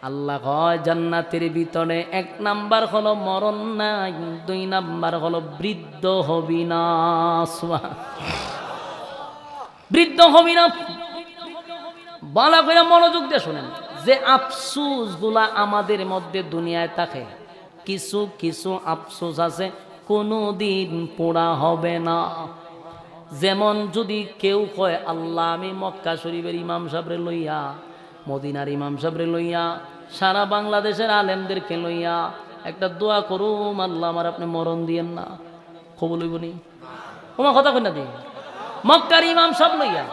আল্লাহ কয় জান্নাতের ভিতরে 1 নাম্বার হলো মরণ নাই, 2 নাম্বার হলো বৃদ্ধ হবি না। বৃদ্ধ হবি না। ভালো করে মনোযোগ দিয়ে শুনেন, যে আফসোস গুলা আমাদের মধ্যে দুনিয়ায় থাকে, কিছু কিছু আফসোস আছে কোনোদিন পুরা হবে না। যেমন যদি কেউ কয় আল্লাহ আমি মক্কা শরীফের ইমাম সাহেবরে লইয়া, মদিনার ইমাম সাহেবরে লইয়া, সারা বাংলাদেশের আলেমদেরকে লইয়া একটা দোয়া করুম, আল্লাহ আমার আপনি মরণ দিয়েন না, কবুল হইব নি? তোমার কথা কই না দি? মক্কার ইমাম সাহেব লইয়া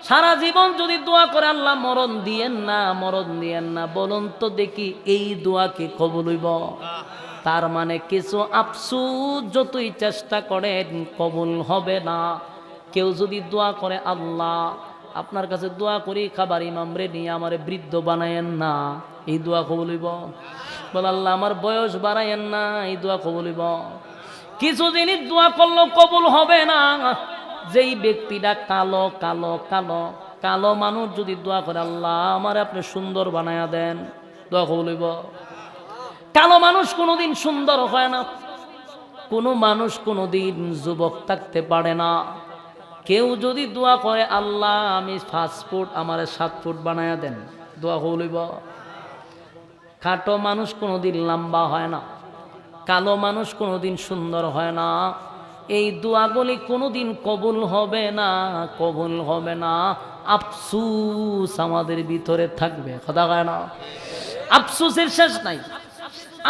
সারা জীবন যদি দোয়া করে আল্লাহ মরণ দিয়েন না, মরণ দিয়েন না, বলুন তো দেখি এই দোয়া কি কবুল হইব? তার মানে কিছু আফসোস যতই চেষ্টা করেন কবুল হবে না। কেউ যদি দোয়া করে আল্লাহ আপনার কাছে দোয়া করি খাবার ইমামরে নিয়ে আমারে বৃদ্ধ বানায়েন না, এই দোয়া কবুল হইব? বল আল্লাহ আমার বয়স বাড়ায়েন না, এই দোয়া কবুল হইব? কিছু জিনিস দোয়া করলেও কবুল হবে না। যেই ব্যক্তিটা কালো কালো কালো কালো মানুষ যদি দোয়া করে আল্লাহ আমার আপনি সুন্দর বানায়া দেন, দোয়া কবুল হইব? কালো মানুষ কোনোদিন সুন্দর হয় না, কোনো মানুষ কোনোদিন যুবক থাকতে পারে না। কেউ যদি দোয়া করে আল্লাহ আমি 5 ফুট আমারে 7 ফুট বানায়া দেন, দোয়া কবুল হইব? খাটো মানুষ কোনোদিন লম্বা হয় না, কালো মানুষ কোনোদিন সুন্দর হয় না। এই দোয়াগুলি কোনোদিন কবুল হবে না, কবুল হবে না। আফসোস আমাদের ভিতরে থাকবে, কথা কয় না? আফসোসের শেষ নাই,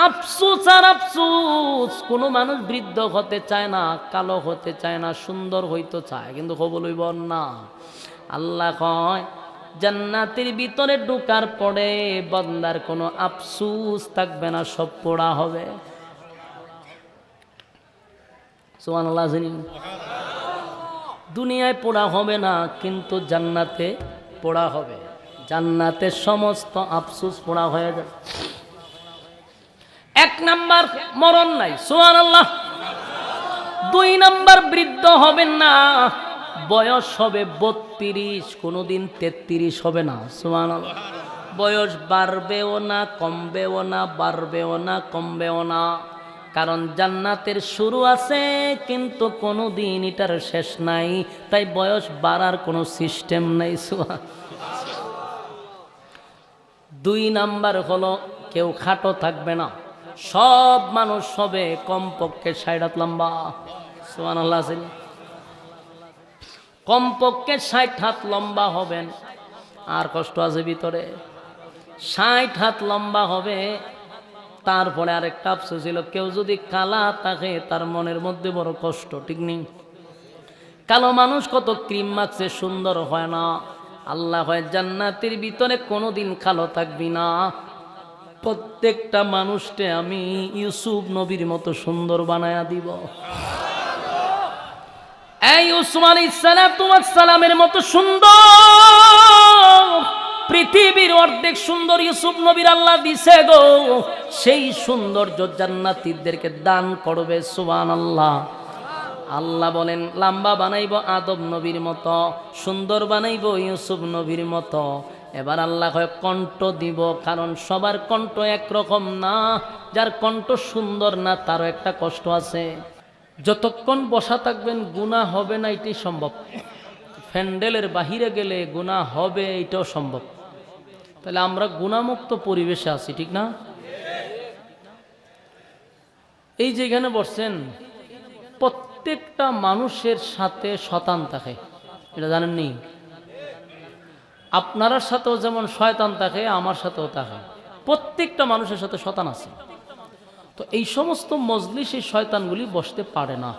আফসোস আর আফসোস। কোনো মানুষ বৃদ্ধ হতে চায় না, কালো হতে চায় না, সুন্দর হইতে চায়, কিন্তু কবুল হইব না। আল্লাহ কয় জান্নাতের ভিতরে ঢোকার পরে বান্দার কোনো আফসোস থাকবে না, সব পোড়া হবে। সুবহানাল্লাহ। দুনিয়ায় পোড়া হবে না, কিন্তু জান্নাতে পোড়া হবে। জান্নাতে সমস্ত আফসোস পোড়া হয়ে যাবে। 1 নাম্বার মরণ নাই, সুবহানাল্লাহ। 2 নাম্বার বৃদ্ধ হবেন না, বয়স হবে 32, কোনোদিন 33 হবে না, সুবহানাল্লাহ। বয়স বাড়বেও না, কমবেও না, বাড়বেও না, কমবেও না। কারণ জান্নাতের শুরু আছে কিন্তু কোনোদিন এটার শেষ নাই, তাই বয়স বাড়ার কোনো সিস্টেম নাই। 2 নাম্বার হলো কেউ খাটো থাকবে না, সব মানুষ হবে কমপক্ষে 60 হাত লম্বা, সুবহানাল্লাহ। কমপক্ষে 60 হাত লম্বা হবেন। আর কষ্ট আছে ভিতরে, 60 হাত লম্বা হবে। তারপরে আরেকটা আফসোস ছিল, কেউ যদি কালা থাকে তার মনের মধ্যে বড় কষ্ট, ঠিক নেই? কালো মানুষ কত ক্রিম মাখছে, সুন্দর হয় না। আল্লাহ হয় জান্নাতের ভিতরে কোনোদিন কালো থাকবি না, প্রত্যেকটা মানুষকে আমি ইউসুফ নবীর মতো সুন্দর বানায়া দিব। এই ইউসুফ আলাইহিস সালামের মতো সুন্দর পৃথিবীর অর্ধেক সুন্দর ইউসুফ নবীর আল্লাহ দিছে গো। সেই সৌন্দর্য জান্নাতীদেরকে দান করবে, সুবহানাল্লাহ। আল্লাহ বলেন লম্বা বানাইব আদম নবীর মতো, সুন্দর বানাইব ইউসুফ নবীর মতো। এবার আল্লাহ কয় কণ্ঠ দিব, কারণ সবার কণ্ঠ একরকম না। যার কণ্ঠ সুন্দর না তারও একটা কষ্ট আছে। যতক্ষণ বসা থাকবেন গুনাহ হবে না, এটাই সম্ভব। প্যান্ডেলের বাহিরে গেলে গুনাহ হবে, এটাও সম্ভব। তাহলে আমরা গুনাহমুক্ত পরিবেশে আছি, ঠিক না? এই যে এখানে বসছেন, প্রত্যেকটা মানুষের সাথে শয়তান থাকে, এটা জানেন নি? আপনার সাথেও যেমন শয়তান থাকে, আমার সাথেও থাকে। প্রত্যেকটা মানুষের সাথে শয়তান আছে। তো এই সমস্ত মজলিসে শয়তানগুলি বসতে পারে না।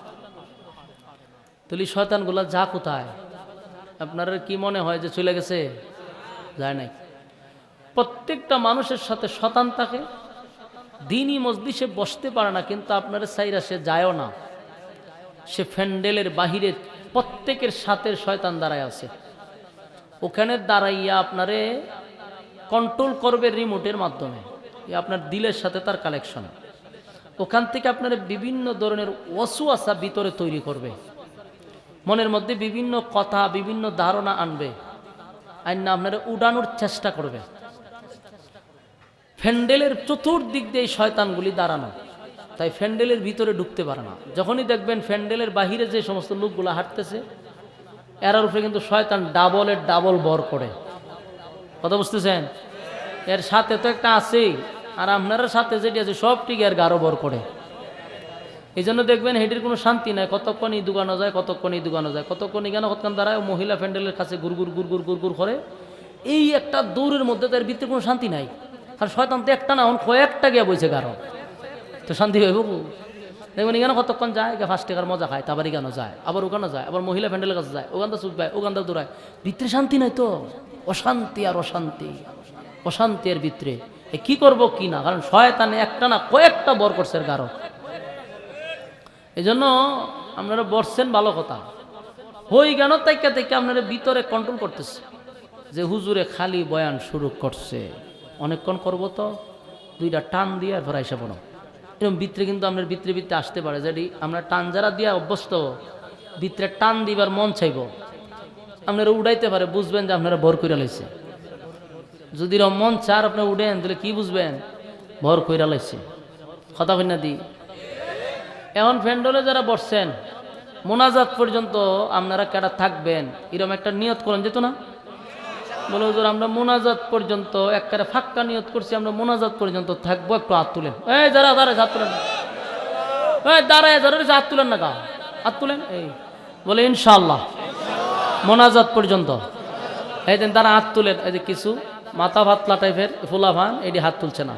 তাহলে শয়তানগুলা যা কোথায়? আপনারা কি মনে হয় যে চলে গেছে? যায় নাই। প্রত্যেকটা মানুষের সাথে শয়তান থাকে। দিনই মজলিসে বসতে পারে না, কিন্তু আপনারা চাইরা সে যায়ও না। সে প্যান্ডেলের বাহিরে প্রত্যেকের সাথে শয়তান দাঁড়ায় আছে। ওখানে দাঁড়াইয়া আপনারে কন্ট্রোল করবে রিমোটের মাধ্যমে, আপনার দিলের সাথে তার কালেকশন। ওখান থেকে আপনার বিভিন্ন ধরনের ওয়াসওয়াসা ভিতরে তৈরি করবে, মনের মধ্যে বিভিন্ন কথা, বিভিন্ন ধারণা আনবে, আইনা আপনারা উড়ানোর চেষ্টা করবে। ফ্যান্ডেলের চতুর্দিক দিয়ে শয়তানগুলি দাঁড়ানো, তাই ফ্যান্ডেলের ভিতরে ঢুকতে পারে না। যখনই দেখবেন ফ্যান্ডেলের বাহিরে যে সমস্ত লোকগুলো হাঁটতেছে, এরার উপরে কিন্তু শয়তান ডাবলের ডাবল বর করে। কথা বুঝতেছেন? এর সাথে তো একটা আছেই, আর আপনার সাথে যেটি আছে সব ঠিক এর গাঢ় বর করে। এই জন্য দেখবেন হেডির কোনো শান্তি নাই, কতক্ষণ এই দোকানো যায়, কতক্ষণ এই দোকানো যায়, কতক্ষণ কেন কতক্ষণ দাঁড়ায় মহিলা ফ্যান্ডেলের কাছে গুড়গুড় গুড়গুড় গুড়গুড় করে। এই একটা দৌড়ের মধ্যে তার ভিতরে কোনো শান্তি নাই। আর শয়তান তো একটা না, কয়েকটা গিয়া বইছে গাঢ়, তো শান্তি হইব। দেখবেন এখানে কতক্ষণ যায়, 5 টাকার মজা খায়, তারপর এখানে যায়, আবার ওখানে যায়, আবার মহিলা ফ্যান্ডেলের কাছে যায়, ওখানটা চুপ পায়, ওখানটা দৌড়ায়। ভিতরে শান্তি নাই তো, অশান্তি আর অশান্তি, অশান্তি এর ভিতরে। কি করব কি না, কারণ শয়তানে একটা না কয়েকটা বর করছে গাঢ়। এই জন্য আপনারা বসছেন ভালো কথা, হই জ্ঞান তাইকা থেকে আপনারা ভিতরে কন্ট্রোল করতেছে যে হুজুরে খালি বয়ান শুরু করছে, অনেকক্ষণ করবো তো 2টা টান দিয়ে আর ফেরাইসা পড়ো, এরকম ভিতরে কিন্তু আপনার ভিতরে ভিতরে আসতে পারে। যেটি আমরা টান যারা দিয়া অভ্যস্ত, ভিতরে টান দিবার মন চাইব, আপনারা উড়াইতে পারে, বুঝবেন যে আপনারা ভর কইরা লাইছে। যদি মন চার আপনি উঠেন তাহলে কি বুঝবেন? ভর কইরা লাইছে। কথা কই না দি? এখন ফ্যান্ডলে যারা বসছেন, মোনাজাত পর্যন্ত আপনারা কেডা থাকবেন, এরকম একটা নিয়ত করেন যেত না? বলে হুজুর আমরা মোনাজাত পর্যন্ত একবারে ফাক্কা নিয়ত করছি, আমরা মোনাজাত পর্যন্ত থাকবো, একটু হাত তুলেন। এই যারা দাঁড়ায় হাত তুলেন, এই দাঁড়ায় যারা হাত তুলেন না, কা হাত তুলেন। এই বলে ইনশাআল্লাহ মোনাজাত পর্যন্ত। এই দিন তারা হাত তুলেন। এই যে কিছু মাথা ভাতলা টাইপের ফুলা ভান, এটি হাত তুলছে না,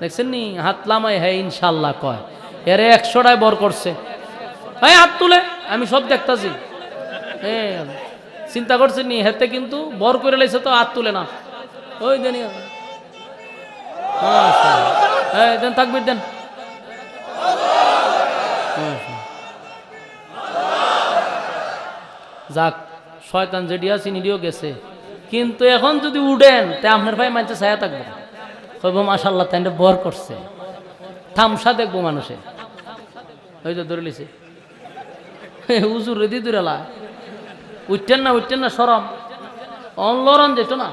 দেখছেন নি? হাত লামাই হ্যাঁ ইনশাআল্লাহ কয়, এরে 100টায় বর করছে। হ্যাঁ হাত তুলে, আমি সব দেখতাছি। হ্যাঁ চিন্তা করছেন নি, হেতে কিন্তু বর করে লাইছে তো হাত তুলে না। ওই দেন দেন থাকবি দেন। যাক, শয়তান যেটি আছে নিডিও গেছে। কিন্তু এখন যদি উঠেন তে আপনার ভাই মানছে ছায়া থাকবো, কইব মাশাআল্লাহ তাই বর করছে, থামসা দেখবো মানুষে। ওই তো ধরে লিছে হুজুর রেদি দূরেলা, উঠতেন না সরম লড়ন যেত না,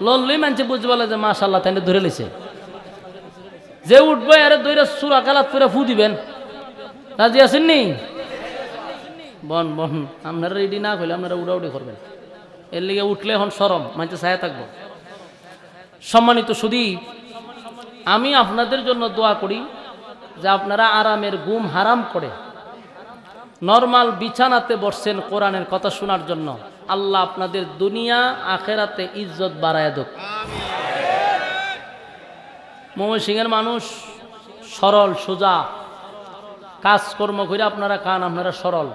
লড়লেই মানছে বুঝতে পারলে যে মাশাআল্লাহ তাই ধরে লিছে। যে উঠবে আরে দইরা সুরা কালাত করে ফু দিবেন, রাজি আছেন নি? বন বন আপনারা রেডি না করলে আপনারা উড়াউড়ি করবেন, এর লিগে উঠলে এখন সরম মানছে ছায়া থাকবো। সম্মানিত সুধী, আমি আপনাদের জন্য দোয়া করি যে আপনারা আরামের ঘুম হারাম করে নরমাল বিছানাতে বসছেন কোরআনের কথা শোনার জন্য। আল্লাহ আপনাদের দুনিয়া আখেরাতে ইজ্জত বাড়ায় দেক। ময়মনসিংহের মানুষ সরল সোজা, কাজকর্ম করে আপনারা খান, আপনারা সরল,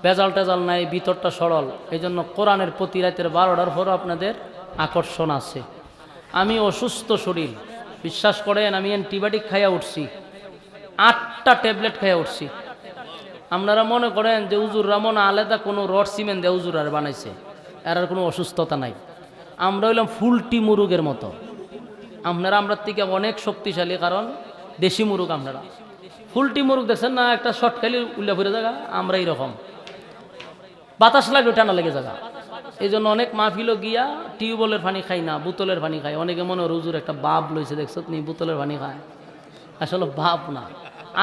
ভেজাল টেজাল নাই, ভিতরটা সরল। এই জন্য কোরআনের প্রতি রাতের 12টার পরও আপনাদের আকর্ষণ আছে। আমি অসুস্থ শরীর, বিশ্বাস করেন আমি অ্যান্টিবায়োটিক খাইয়া উঠছি, 8টা ট্যাবলেট খাইয়া উঠছি। আপনারা মনে করেন যে হুজুররা মনে আলাদা কোনো রড সিমেন্ট দিয়ে হুজুর আর বানাইছে, এর কোনো অসুস্থতা নাই। আমরা হইলাম ফুলটি মুরুগের মতো, আপনারা আমরা থেকে অনেক শক্তিশালী, কারণ দেশি মুরুগ। আপনারা ফুলটি মুরুগ দেখছেন না, একটা শর্ট খালি উল্লা ফুরে জায়গা, আমরা এইরকম বাতাস লাগে টানা লেগে জায়গা। এই জন্য অনেক মাহফিলও গিয়া টিউবওয়েলের পানি খাই না, বোতলের পানি খাই। অনেকে মনে হয় হুজুর একটা বাপ লইছে, দেখছো নি বোতলের পানি খায়, আসলে বাপ না।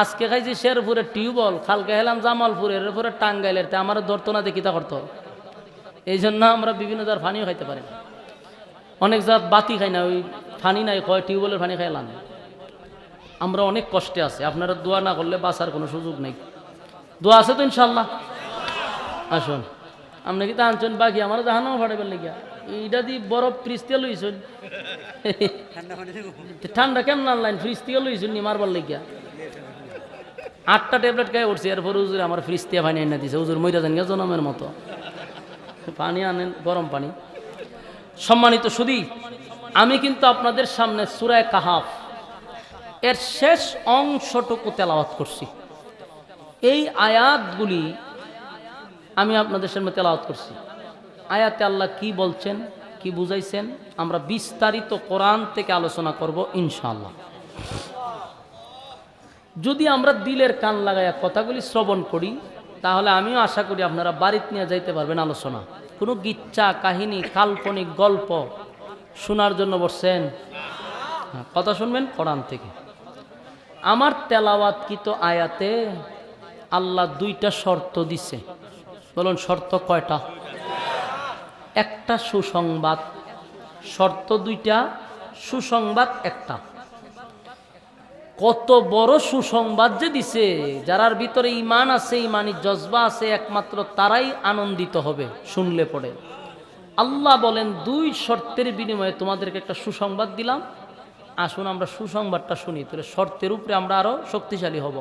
আজকে খাইছি শেরপুরের টিউবওয়েল, কালকে হেলাম জামালপুরের, এরপরে টাঙ্গাইলের, তা আমার ধরতো না দেখি তা করতো। এই জন্য আমরা বিভিন্ন জায়গার পানিও খাইতে পারি না, অনেক জাত বাতি খাই না, ওই পানি নাই কয় টিউবওয়েলের পানি খাইলাম। আমরা অনেক কষ্টে আছে, আপনারা দোয়া না করলে বাঁচার কোনো সুযোগ নেই। দোয়া আছে তো ইনশাল্লাহ? আসুন, আপনি কি তা আনছেন বাকি আমার জাহানাও ফাটাবেন লেগিয়া, এইটা দিয়ে বরফ ফ্রিজ দিয়ে লইছেন, ঠান্ডা কেমন আনলাইন, ফ্রিজ দিয়ে লইছেন নি মারবার লেগিয়া। 8টা ট্যাবলেট খাই উঠছি, এরপর হুজুর আমার ফ্রিজ দিয়ে পানি এনে দিছে, হুজুর মইরা যান গিয়া জনমের মতো, পানি আনেন গরম পানি। সম্মানিত সুধী, আমি কিন্তু আপনাদের সামনে সূরা কাহাফ এর শেষ অংশটুকু তেলাওয়াত করছি। এই আয়াতগুলি আমি আপনাদের সামনে তেলাওয়াত করছি। আয়াতে আল্লাহ কি বলছেন, কি বুঝাইছেন, আমরা বিস্তারিত কোরআন থেকে আলোচনা করব ইনশাআল্লাহ। যদি আমরা দিলের কান লাগাইয়া কথাগুলি শ্রবণ করি, তাহলে আমিও আশা করি আপনারা বাড়িতে নিয়ে যাইতে পারবেন আলোচনা। কোনো গিচ্ছা কাহিনী কাল্পনিক গল্প শোনার জন্য বসছেন? কথা শুনবেন কোরআন থেকে। আমার তেলাওয়াতকৃত আয়াতে আল্লাহ দুইটা শর্ত দিছে। বলুন শর্ত কয়টা? একটা সুসংবাদ, শর্ত দুইটা, সুসংবাদ একটা। কত বড় সুসংবাদ যে দিছে, যারার ভিতরে ঈমান আছে, ঈমানি জজবা আছে, একমাত্র তারাই আনন্দিত হবে শুনলে পড়ে। আল্লাহ বলেন দুই শর্তের বিনিময়ে তোমাদেরকে একটা সুসংবাদ দিলাম, আসুন আমরা সুসংবাদটা শুনি, তাহলে শর্তের উপরে আমরা আরো শক্তিশালী হব।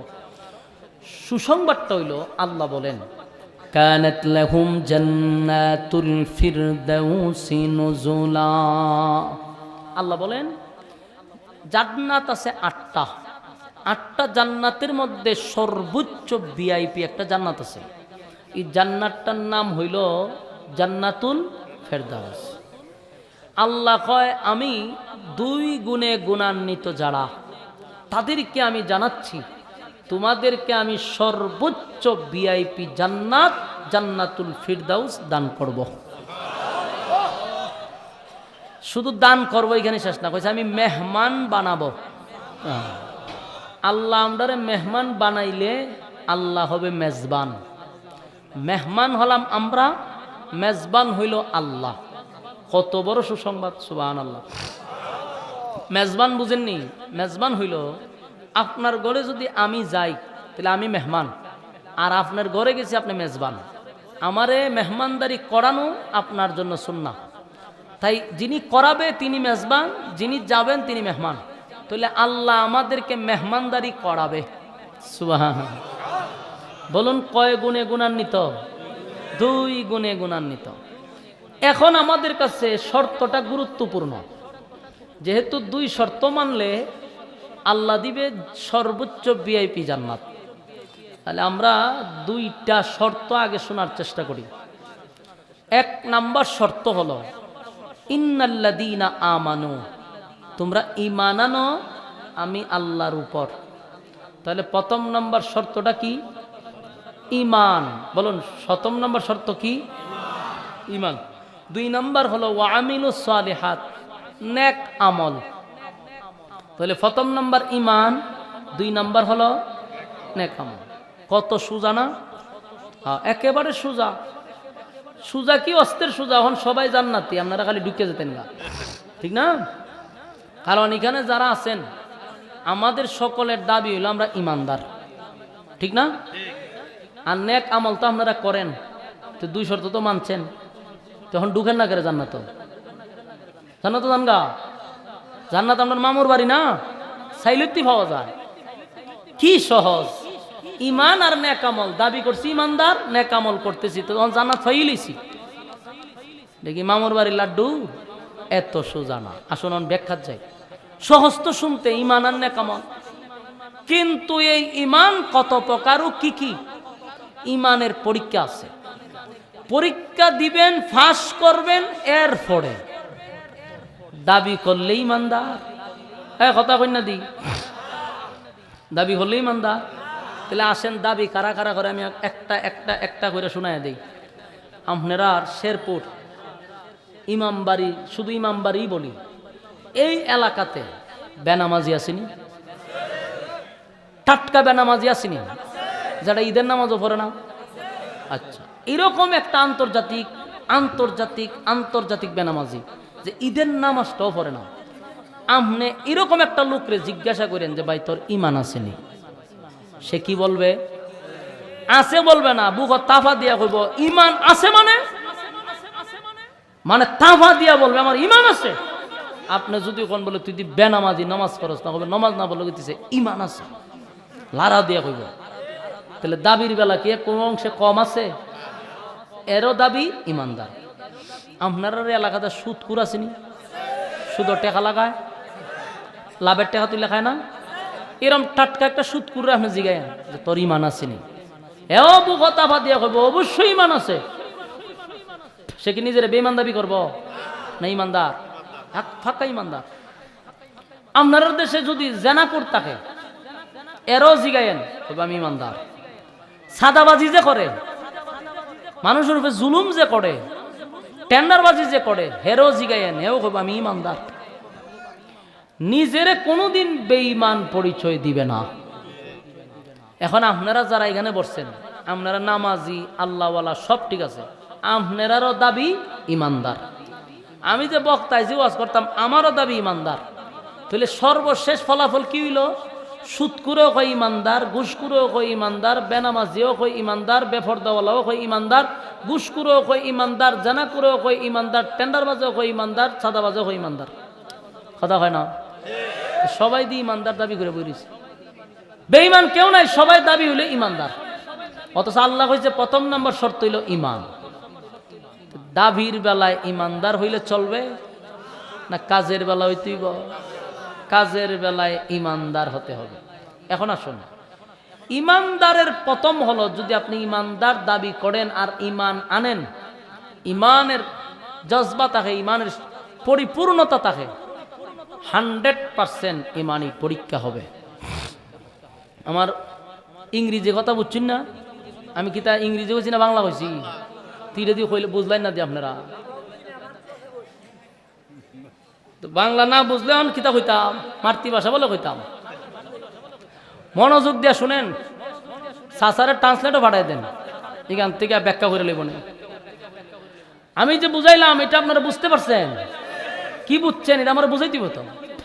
সুসংবাদটা হইল আল্লাহ বলেন কানাত লাহুম জান্নাতুল ফিরদাউসি নুজুলা। আল্লাহ বলেন জান্নাত আছে 8টা, 8টা জান্নাতের মধ্যে সর্বোচ্চ ভিআইপি একটা জান্নাত আছে। এই জান্নাতটার নাম হইল জান্নাতুল ফেরদাউস। আল্লাহ কয় আমি 2 গুণে গুণান্বিত যারা, তাদেরকে আমি জানাচ্ছি তোমাদেরকে আমি সর্বোচ্চ ভিআইপি জান্নাত জান্নাতুল ফিরদাউস দান করব। শুধু দান করব এখানে শেষ না, কইছে আমি মেহমান বানাবো। আল্লাহ আমরারে মেহমান বানাইলে আল্লাহ হবে মেজবান। মেহমান হলাম আমরা, মেজবান হইল আল্লাহ। কত বড় সুসংবাদ, সুবহানাল্লাহ। মেজবান বুঝেননি? মেজবান হইল আপনার ঘরে যদি আমি যাই তাহলে আমি মেহমান, আর আপনার ঘরে গেছি আপনি মেজবান। আমারে মেহমানদারি করানো আপনার জন্য সুন্নাহ। তাই যিনি করাবে তিনি মেজবান, যিনি যাবেন তিনি মেহমান। তাহলে আল্লাহ আমাদেরকে মেহমানদারি করাবে। সুবহানাল্লাহ। বলুন কয় গুণে গুণান্বিত? 2 গুণে গুণান্বিত। এখন আমাদের কাছে শর্তটা গুরুত্বপূর্ণ, যেহেতু 2 শর্ত মানলে আল্লাহ দিবে সর্বোচ্চ ভিআইপি জান্নাত। তাহলে আমরা 2টা শর্ত আগে শোনার চেষ্টা করি। 1 নাম্বার শর্ত হলো ইন্নাল্লাযীনা আমানু, তোমরা ঈমান আনো আমি আল্লাহর উপর। তাহলে 1ম নাম্বার শর্তটা কি? ঈমান। বলুন 7ম নাম্বার শর্ত কি? ঈমান। 2 নাম্বার হলো ওয়া আমিলুস সালিহাত, নেক আমল। তাহলে 1ম নাম্বার ঈমান, 2 নাম্বার হলো নেক আমল। কত সোজা না? হ্যাঁ, একেবারে সোজা। সোজা কি অস্তের সোজা। এখন সবাই জান্নাতি, আপনারা খালি ঢুকে যেতেন না, ঠিক না? কারণ এখানে যারা আছেন আমাদের সকলের দাবি হইল আমরা ইমানদার, ঠিক না? আর নেক আমল তো আপনারা করেন, তো 2 শর্ত তো মানছেন, তখন ঢুকেন না করে জান্নাত। জান্নাত জানগা, জান্নাত আপনার মামুর বাড়ি না, সাইলতি পাওয়া যায়। কি সহজ। ইমান আর নেক আমল, দাবি করছি ইমানদার, নেক আমল করতেছি, তো তখন জান্নাত ফাইলিছি। দেখি মামুর বাড়ির লাড্ডু এত সোজা না। আসুন ব্যাখ্যা যাই। সহজ তো শুনতে ইমান আর নেক আমল, কিন্তু এই ইমান কত প্রকার ও কি কি? ইমানের পরীক্ষা আছে, পরীক্ষা দিবেন, ফাঁস করবেন, এরপরে দাবি করলে ইমানদার। কথা কই না দি, দাবি হলে ইমানদার। তাহলে আসেন দাবি কারা কারা করে আমি একটা একটা একটা করে শোনায় দিই। আপনারা শেরপুর ইমামবাড়ি, শুধু ইমামবাড়ি বলি, এই এলাকাতে বেনামাজি আসেনি? টাটকা বেনামাজি আসেনি? যারা ঈদের নামাজও পড়ে না। আচ্ছা, এরকম একটা আন্তর্জাতিক আন্তর্জাতিক আন্তর্জাতিক বেনামাজি যে ঈদের নামাজটাও পড়ে না। আপনি এরকম একটা লোকরে জিজ্ঞাসা করেন যে ভাই তোর ইমান আসেনি, সে কি বলবে? আছে বলবে না, বুক তাফা দিয়া কইব ইমান আছে মানে মানে তাফা দিয়া বলবে আমার ইমান আছে। আপনি যদি কোন বলে তুই দি বেনামাজি, নামাজ পড়স না, বলবে নামাজ না বলে কইতেছে ইমান আছে, লারা দিয়া কইব। তাহলে দাবির বেলা কি কোন অংশে কম আছে? এরও দাবি ইমানদার। আপনার এলাকাতে সুদ কুর আসেনি? সুদর টাকা লাগায়, লাভের টাকা তুই লেখায় না? এরম টাটকা একটা সুদ করে আপনি জিগায় যে তোর ইমান আসেনি, এও বুকতা ভা দিয়া কইব অবশ্যই ইমান আছে। সে কি নিজের বেঈমান দাবি করবো না ইমানদার? ফাঁকা ইমানদার। আপনার দেশে যদি জেনাপুর থাকে, এরও জিগায়েন কইব আমি ইমানদার। সাদাবাজি যে করে, মানুষের উপরে জুলুম যে করে, টেন্ডারবাজি যে করে, হেরও জিগায়েন, এও কইব আমি ইমানদার। নিজেরে কোনোদিন বেঈমান পরিচয় দিবে না। এখন আপনারা যারা এখানে বসছেন, আপনারা নামাজি, আল্লাহওয়ালা, সব ঠিক আছে, আপনারারও দাবি ইমানদার। আমি যে বক্তায় যে ওয়াজ করতাম, আমারও দাবি ইমানদার। তাহলে সর্বশেষ ফলাফল কি হইল? সুদকুরেও কই ইমানদার, ঘুষকুরেও কই ইমানদার, বেনামাজিও কই ইমানদার, বেফরদাওয়ালাও কই ইমানদার, ঘুষকুরেও কই ইমানদার, জানাকুরেও কই ইমানদার, টেন্ডারবাজেও কই ইমানদার, সাদাবাজেও কই ইমানদার। কথা হয় না? সবাই দিয়ে ইমানদার দাবি করে বইছে। বেঈমান কেউ নাই, সবাই দাবি হইলে ইমানদার। অথচ আল্লাহ কইছে প্রথম নম্বর শর্ত হইল ইমান। দাবির বেলায় ইমানদার হইলে চলবে না কাজের বেলা হইতেইব? কাজের বেলায় ইমানদার হতে হবে। এখন আসুন, ইমানদারের প্রথম হলো, যদি আপনি ইমানদার দাবি করেন আর ইমান আনেন, ইমানের জজবা থাকে, ইমানের পরিপূর্ণতা থাকে, 100% ইমানি পরীক্ষা হবে। আমার ইংরেজি কথা বুঝছেন না? আমি কি তা ইংরেজি বলছি না বাংলা বলছি? তীরে দিয়ে কইলে বুঝলেন না দিয়ে আপনারা? বাংলা না বুঝলে অন কিতা কইতাম, মাতৃভাষা বলে কইতাম। মনোযোগ দিয়ে শুনেন, সাসারের ট্রান্সলেটও পাঠাই দেন, এখান থেকে ব্যাখ্যা করে নেব না। আমি যে বুঝাইলাম এটা আপনারা বুঝতে পারছেন? কি বুঝছেন এটা আমরা বুঝাই দিব তো।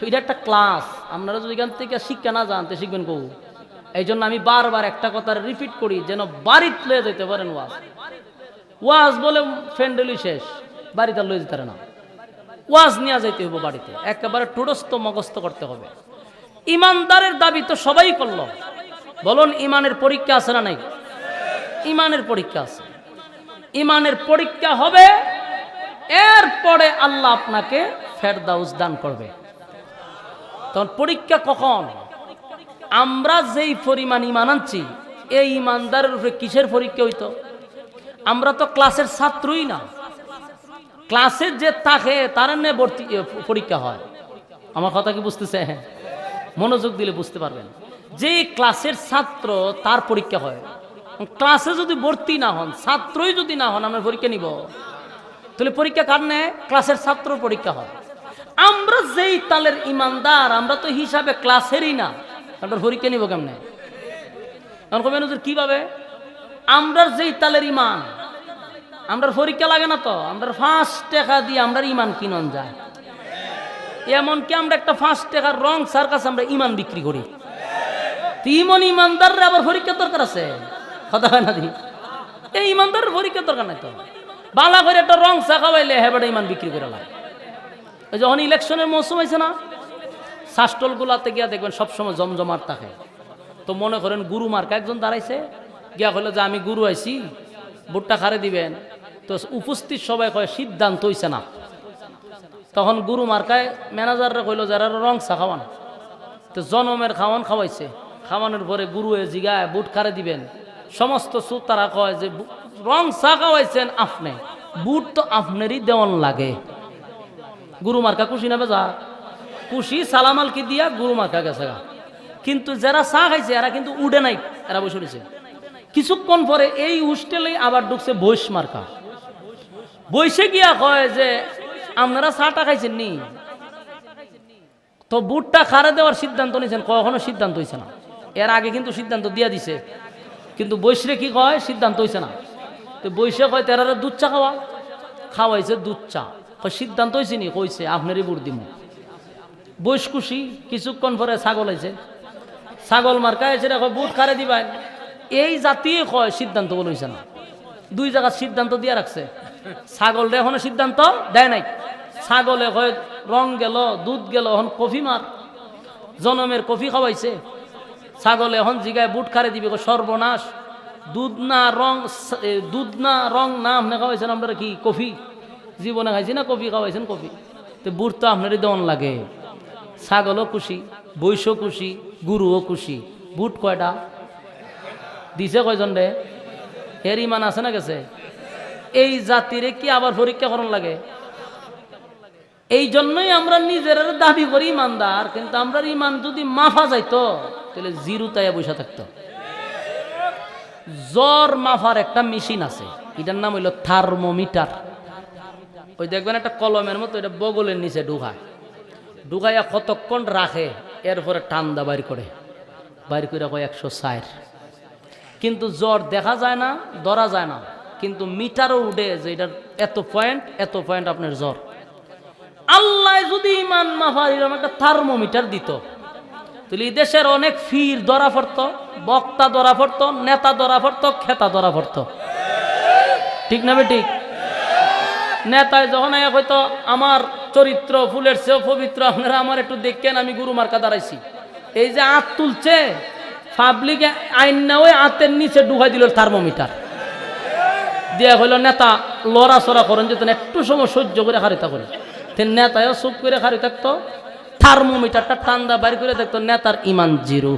এটা একটা ক্লাস, আপনারা যদি এখান থেকে শিক্ষা না জানতে শিখবেন কৌ। এই জন্য আমি বারবার একটা কথা রিপিট করি, যেন বাড়িতে লয়ে যেতে পারেন। ওয়াজ ওয়াজ বলে ফ্রেন্ডলি শেষ, বাড়িতে লয়ে যেতে না। ওয়াজ নিয়ে যাইতে হবে বাড়িতে, একেবারে টুডস্থ মগস্থ করতে হবে। ইমানদারের দাবি তো সবাই করলো, বলুন ইমানের পরীক্ষা আছে না নাই? ইমানের পরীক্ষা আছে। ইমানের পরীক্ষা হবে, এরপরে আল্লাহ আপনাকে ফেরদাউস দান করবে। তখন পরীক্ষা কখন? আমরা যেই পরিমাণ ইমান আনছি, এই ইমানদারের উপরে কিসের পরীক্ষা হইতো? আমরা তো ক্লাসের ছাত্রই না, ক্লাসের যে থাকে তার নিয়ে ভর্তি পরীক্ষা হয়। আমার কথা কি বুঝতেছে? হ্যাঁ, মনোযোগ দিলে বুঝতে পারবেন। যে ক্লাসের ছাত্র তার পরীক্ষা হয়। ক্লাসে যদি ভর্তি না হন, ছাত্রই যদি না হন, আমরা পরীক্ষা নিব? তাহলে পরীক্ষা কার নেয়? ক্লাসের ছাত্র পরীক্ষা হয়। আমরা যেই তালের ইমানদার, আমরা তো হিসাবে ক্লাসেরই না, আমরা পরীক্ষা নিব কেমনে? কিভাবে? আমরা যেই তালের ইমান, আমরা পরীক্ষা লাগে না তো। আমরা 5 টাকা দিয়ে আমরা ইমান কিনন যায়। এমনকি আমরা একটা 5 টাকার রং সার কাছে আমরা ইমান বিক্রি করি। তিমন ইমানদাররা আবার পরীক্ষার দরকার আছে? কথা হয় না? এই ইমানদারের পরীক্ষার দরকার নাই তো। বালা করে একটা রং চা খাওয়াইলে হেবাটা ইমান বিক্রি করে লাগে। যখন ইলেকশনের মৌসুম হয়েছে না, শাস্টল গুলাতে গিয়া দেখবেন সবসময় জমজমাট থাকে। তো মনে করেন গুরু মার্কা একজন দাঁড়াইছে, গিয়া হলো যে আমি গুরু আইছি, ভোটটা খারে দিবেন। তো উপস্থিত সবাই কয় সিদ্ধান্ত হইছে না। তখন গুরু মার্কায় ম্যানেজাররা কইল যারা রং চা খাওয়ান। তো জনমের খাওয়ান খাওয়াইছে, খাওয়ানোর পরে গুরু জিগায় বুট খারে দিবেন। সমস্ত সুদ তারা কয় যে রং চা খাওয়াইছেন আপনি, বুট তো আপনারই দেওয়ান লাগে। গুরু মার্কা খুশি না বেজা? খুশি। সালামাল কি দিয়া গুরু মার্কা গেছে। কিন্তু যারা চা খাইছে এরা কিন্তু উঠে নাই, এরা বসে রয়েছে। কিছুক্ষণ পরে এই হোস্টেলে আবার ঢুকছে বৈশ মার্কা। বৈশে গিয়া কয় যে আপনারা চাটা খাইছেন নি? তো বুটটা খারে দেওয়ার সিদ্ধান্ত নিয়েছেন? কখনো সিদ্ধান্ত হয়েছে না। এর আগে কিন্তু সিদ্ধান্ত দিয়া দিছে, কিন্তু বৈশরে কি কয় সিদ্ধান্ত হয়েছে না। তো বৈশে কয় তেরারে দুধ চা খাওয়া, খাওয়াইছে দুধ চা। সিদ্ধান্ত হয়েছে নি? কইছে আপনারই বুট দিব। বৈশ খুশি। কিছুক্ষণ পরে ছাগল আইছে, ছাগল মার্কা এসে দেখো বুট খারে দিবেন। এই জাতীয় কয় সিদ্ধান্ত বলেছে না। 2 জায়গার সিদ্ধান্ত দিয়ে রাখছে। ছাগল এখনো সিদ্ধান্ত দেয় নাই। ছাগলে কয় রং গেল, দুধ গেল, এখন কফি মার। জনমের কফি খাওয়াইছে। ছাগলে এখন জিগায় বুট খারে দিবে, সর্বনাশ। দুধ না রং না আপনি খাওয়াইছেন, আপনারা কি কফি? জীবনে খাইছি না কফি, খাওয়াইছেন কফি। তো বুট তো আপনারই দেওয়ান লাগে। ছাগলও খুশি, বৈশও খুশি, গুরুও খুশি। বুট কয়টা দিছে? কয়জন রে? এর ইমান আছে না গেছে? এই জাতিরে কি আবার পরীক্ষা করণ লাগে? এই জন্যই আমরা নিজের দাবি করি ইমানদার, কিন্তু আমরা ইমান যদি মাফা যাইতো তাহলে জিরুতায় বসে থাকতো। জ্বর মাফার একটা মেশিন আছে, এটার নাম হইল থার্মোমিটার। ওই দেখবেন একটা কলমের মতো, এটা বগলের নিচে ঢুকায়। ঢুকাইয়া কতক্ষণ রাখে, এরপরে ঠান্ডা বাইর করে কয় 104। কিন্তু জ্বর দেখা যায় না, ধরা যায় না, কিন্তু মিটারও উঠে যে এটার এত পয়েন্ট আপনার জ্বর। আল্লাহ যদি ইমান মাফার এরকম একটা থার্মোমিটার দিত, তাহলে এই দেশের অনেক ফির ধরা পড়তো, বক্তা ধরা পড়তো, নেতা ধরা পড়তো, খেতা ধরা পড়তো। ঠিক না ঠিক? নেতায় যখন হয়তো আমার চরিত্র ফুলের চেয়েও পবিত্র, আপনারা আমার একটু দেখেন, আমি গুরু মার্কা দাঁড়াইছি, এই যে আত তুলছে পাবলিক আইন না, ওই আতের নিচে ঢুকাই দিল থার্মোমিটার দিয়া, হইল নেতা লড়াচড়া করেন যেতেন, একটু সময় সহ্য করে খারিতা করে, নেতায়ও চুপ করে খারি থাকতো, থার্মোমিটারটা ঠান্ডা বাইর করে দেখতো, নেতার ইমান 0।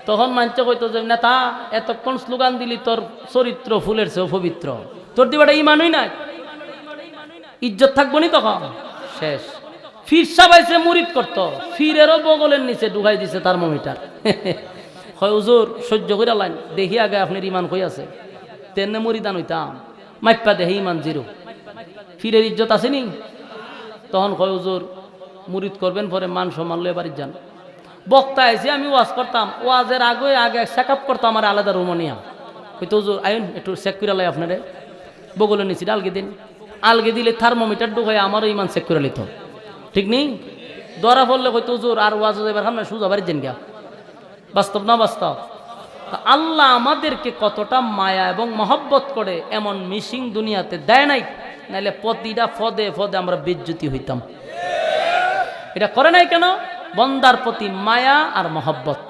তখন মানছে কইতো যে নেতা এতক্ষণ স্লোগান দিলি, তোর চরিত্র ফুলের চেয়েও পবিত্র, তোর দিবাটা ইমানই নাই, ইজ্জত থাকবো নি, তখন শেষ। ফির সাবাইছে মুরিদ করতো, ফিরেরও বগলের নিচে ঢুকাই দিছে থার্মোমিটার। হয় হুজুর সহ্য করে লাইন, দেখি আগে আপনার ইমান কই আছে, তেনে মুরিদান হইতাম, মাইপা দেখি ইমান 0, ফিরের ইজ্জত আসেনি। তখন কয় হুজুর মুরিদ করবেন, পরে মান সম্মান লয়ে বাড়ি যান। বক্তা আইসি, আমি ওয়াজ করতাম, ওয়াজের আগে চেক আপ করতাম, আমার আলাদা রুমনিয়া হয়তো হুজুর আইন একটু চেক করে লাই আপনারে, বগলের নিচে আলগে দিন, আলগে দিলে থার্মোমিটার ঢুকাই আমারও ইমান চেক করে লিত। ঠিক নেই? ধরা পড়লে হয়তো হুজুর আর ওয়াজ এবার সামনে সুজা বাড়ি যান গিয়া। বাস্তব না বাস্তব? আল্লাহ আমাদেরকে কতটা মায়া এবং মহব্বত করে এমন মিশিং দুনিয়াতে দেয় নাই, নাইলে প্রতিটা ফদে আমরা বেজ্জতি হইতাম। এটা করে নাই কেন? বন্দার প্রতি মায়া আর মহব্বত।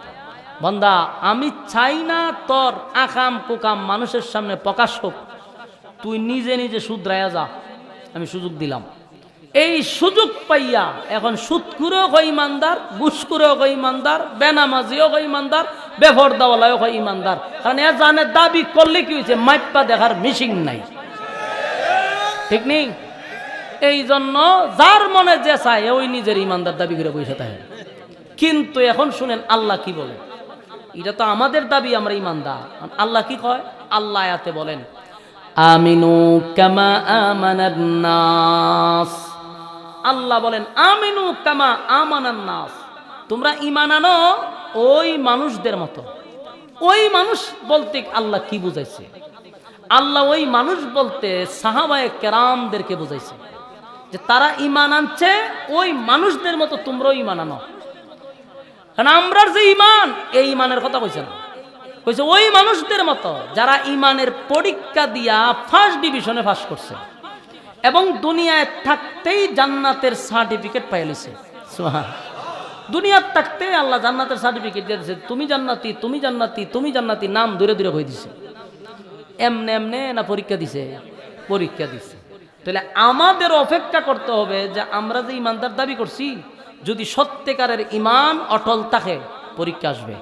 বন্দা, আমি চাই না তোর আকাম কুকাম মানুষের সামনে প্রকাশ হোক, তুই নিজে নিজে শুধরাইয়া যা, আমি সুযোগ দিলাম। এই সুযোগ পাইয়া এখন সুদখুরেও হয় ইমানদার, ঘুষখুরেও হয় ইমানদার, বেনামাজিও হয় ইমানদার, বেফরদাওয়ালাও হয় ইমানদার। কারণ এ জানে দাবি করলে কি হয়েছে, মাইপা দেখার মিশিং নাই। ঠিক নেই? এই জন্য যার মনে যে চায় ওই নিজের ইমানদার দাবি করে বসে থাকে। কিন্তু এখন শুনেন আল্লাহ কি বলে, এটা তো আমাদের দাবি আমরা ইমানদার। আল্লাহ কি কয়? আল্লাহ আয়াতে বলেন, আমিনু কামা আমানান নাস। আল্লাহ বলেন আমিনু কামা আমানান নাস, তোমরা ঈমান আনো ওই মানুষদের মতো। ওই মানুষ বলতে আল্লাহ কি বুঝাইছে? আল্লাহ ওই মানুষ বলতে সাহাবায়ে কেরামদেরকে বুঝাইছে, যে তারা ঈমান আনছে ওই মানুষদের মতো তোমরাও ঈমান আনো। কারণ আমরার যে ঈমান, এই ঈমানের কথা কইছে না, কইছে ওই মানুষদের মতো যারা ঈমানের পরীক্ষা দিয়া ফার্স্ট ডিভিশনে পাস করছে এবং দুনিয়ায় থাকতেই জান্নাতের সার্টিফিকেট পাই লইছে। সুবহান। দুনিয়ার থাকতে আল্লাহ জান্নাতের সার্টিফিকেট দিয়ে দিয়েছে, তুমি জান্নাতি, তুমি জান্নাতি, তুমি জান্নাতি, নাম দূরে দূরে হয়ে দিছে। এমনে এমনে না পরীক্ষা দিছে? পরীক্ষা দিছে। তাহলে আমাদের অপেক্ষা করতে হবে যে আমরা যে ইমানদার দাবি করছি, যদি সত্যিকারের ইমান অটল থাকে, পরীক্ষা আসবে।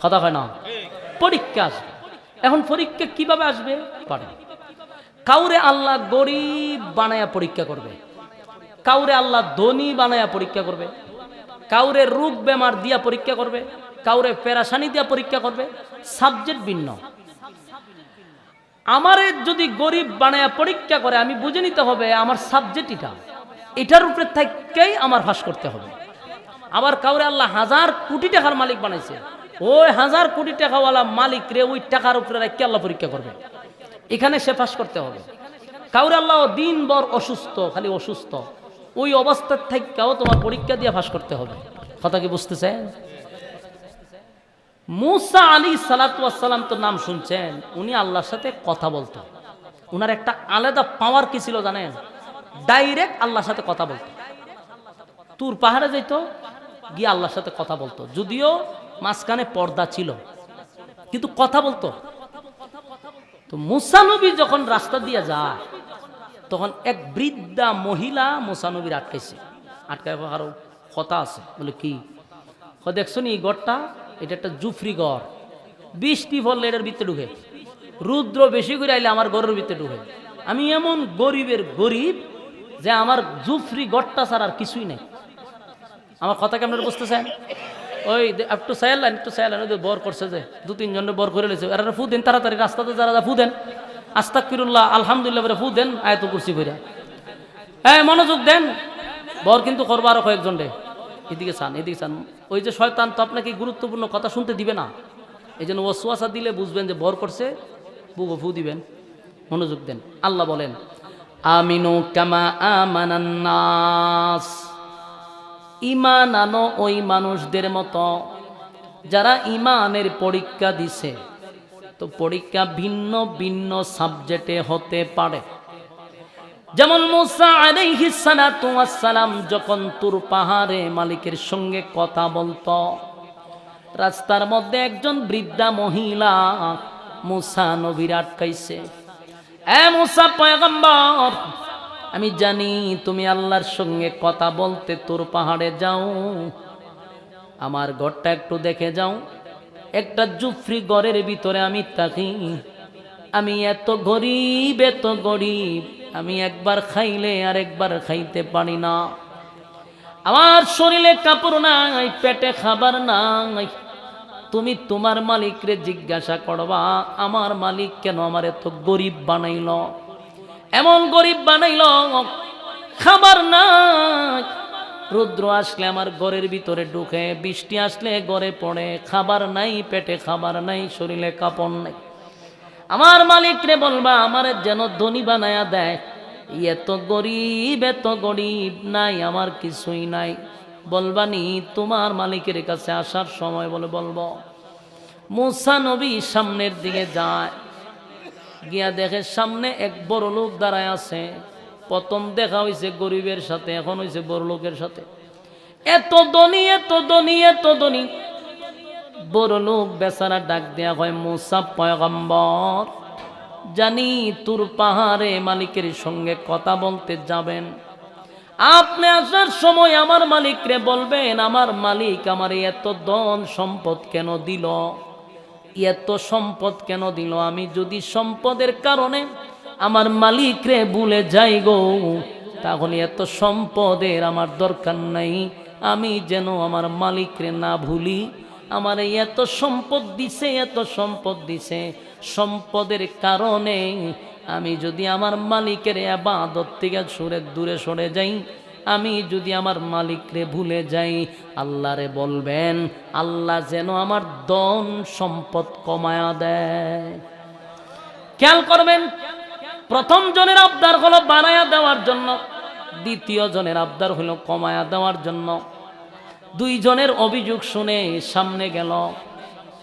কথা হয় না? পরীক্ষা আসবে। এখন পরীক্ষা কিভাবে আসবে? পারে কাউরে আল্লাহ গরিব বানায়া পরীক্ষা করবে, কাউরে আল্লাহ ধনী বানায়া পরীক্ষা করবে, কাউরে রোগ বেমার দিয়া পরীক্ষা করবে, কাউরে পেরাশানি দিয়া পরীক্ষা করবে। সাবজেক্ট ভিন্ন। আমারে যদি গরিব বানায়া পরীক্ষা করে, আমি বুঝে নিতে হবে আমার সাবজেক্ট এটার উপরে থাকেই আমার ফাঁস করতে হবে। আবার কাউরে আল্লাহ 1000 কোটি টাকার মালিক বানাইছে, ওই 1000 কোটি টাকাওয়ালা মালিক রে ওই টাকার উপরে রাখি আল্লাহ পরীক্ষা করবে, এখানে সে ফাঁস করতে হবে। কাউরে আল্লাহ দিনভর অসুস্থ, খালি অসুস্থ, ওই অবস্থার থেকেও তোমার পরীক্ষা দিয়ে ফাঁস করতে হবে। কথা কি বুঝতেছেন? মুসা আলাইহিস সালাতু ওয়াস সালাম তো নাম শুনছেন, উনি আল্লাহর সাথে কথা বলতো। উনার একটা আলাদা পাওয়ার কি ছিল জানেন? ডাইরেক্ট আল্লাহর সাথে কথা বলতো। তুর পাহাড়ে যেত, গিয়ে আল্লাহর সাথে কথা বলতো, যদিও মাঝখানে পর্দা ছিল, কিন্তু কথা বলতো। তো মুসা নবী যখন রাস্তা দিয়ে যায়, তখন এক বৃদ্ধা মহিলা মুসা নবীর আটকাইছে। আটকায় আরো কথা আছে, বলে কি দেখছো নি গড়টা? এটা একটা জুফরি গড়, বৃষ্টি পড়লে এটার ভিতরে ঢুকে, রুদ্র বেশি করে আইলে আমার গড়ের ভিতরে ঢুকে। আমি এমন গরিবের গরিব যে আমার জুফরি গড়টা ছাড়া আর কিছুই নেই। আমার কথা কেমন বুঝতেছেন? ওই একটু চাইলেন, একটু চাইলেন, ওই বর করছে যে 2-3 জন বর করে লেছে, এরা ফু দেন তাড়াতাড়ি, রাস্তাতে যারা ফু দেন, আস্তাগফিরুল্লাহ আলহামদুলিল্লাহ ফু দেন, আয়াতুল কুরসি পড়া। হ্যাঁ মনোযোগ দেন, বর কিন্তু করবো আরো কয়েকজন রে, এদিকে চান এদিকে চান। ওই যে শয়তান তো আপনাকে গুরুত্বপূর্ণ কথা শুনতে দিবে না, এই জন্য ওয়াসওয়াসা দিলে বুঝবেন যে বর করছে, বুগো ফু দিবেন। মনোযোগ দেন। আল্লাহ বলেন আমিনু কামা আমানান নাস, ঈমান আনো ওই মানুষদের মতো যারা ঈমানের পরীক্ষা দিছে। তো পরীক্ষা ভিন্ন ভিন্ন সাবজেক্টে হতে পারে। যেমন মুসা আলাইহিস সালাতু ওয়াস সালাম যখন তুর পাহাড়ে মালিকের সঙ্গে কথা বলতো, রাস্তার মধ্যে একজন বৃদ্ধা মহিলা মুসা নবীর আটকাইছে। এ মুসা পয়গম্বর, আমি জানি তুমি আল্লাহর সঙ্গে কথা বলতে তুর পাহাড়ে যাও, আমার ঘরটা একটু দেখে যাও। একটা জুফরি ঘরের ভিতরে আমি থাকি, আমি এত গরিব এত গরিব, আমি একবার খাইলে আর একবার খাইতে পারি না, আমার শরীরে কাপড় নাই, পেটে খাবার নাই। তুমি তোমার মালিকরে জিজ্ঞাসা করবা আমার মালিক কেন আমার এত গরিব বানাইল, এমন গরিব বানাইল, খাবার নাই, রৌদ্র আসলে আমার ঘরের ভিতরে ঢুকে, বৃষ্টি আসলে ঘরে পড়ে, খাবার নাই, পেটে খাবার নাই, শরীরে কাপড় নাই। আমার মালিকরে বলবা আমার যেন ধনী বানায়া দেয়, এত গরিব নাই, আমার কিছুই নাই। বলবানি তোমার মালিকের কাছে আসার সময় বলে বলবো। মুসা নবী সামনের দিকে যায়, গিয়া দেখে সামনে এক বড় লোক দাঁড়ায় আছে। প্রথম দেখা হয়েছে গরিবের সাথে, এখন হয়েছে বড় লোকের সাথে। এত ধনী এত ধনী এত ধনী, বড় লোক বেচারা ডাক দেয়া হয় মুসা পয়গম্বর, জানি তুর পাহাড়ে মালিকের সঙ্গে কথা বলতে যাবেন, আপনি আসার সময় আমার মালিকরে বলবেন আমার মালিক আমার এত ধন সম্পদ কেন দিল, এত সম্পদ কেন দিল। আমি যদি সম্পদের কারণে আমার মালিকরে ভুলে যাই গো, তাহলে এত সম্পদের আমার দরকার নাই। আমি যেন আমার মালিকরে না ভুলি, আমার এত সম্পদ দিছে এত সম্পদ দিছে, সম্পদের কারণে আমি যদি আমার মালিকের ইবাদত থেকে দূরে সরে যাই, আমি যদি আমার মালিকরে ভুলে যাই, আল্লাহরে বলবেন আল্লাহ যেন আমার ধন সম্পদ কমায়া দেয়। খেয়াল করবেন, প্রথম জনের আবদার হলো বানায়া দেওয়ার জন্য, দ্বিতীয় জনের আবদার হলো কমায়া দেওয়ার জন্য। দুইজনের অভিযোগ শুনে সামনে গেল,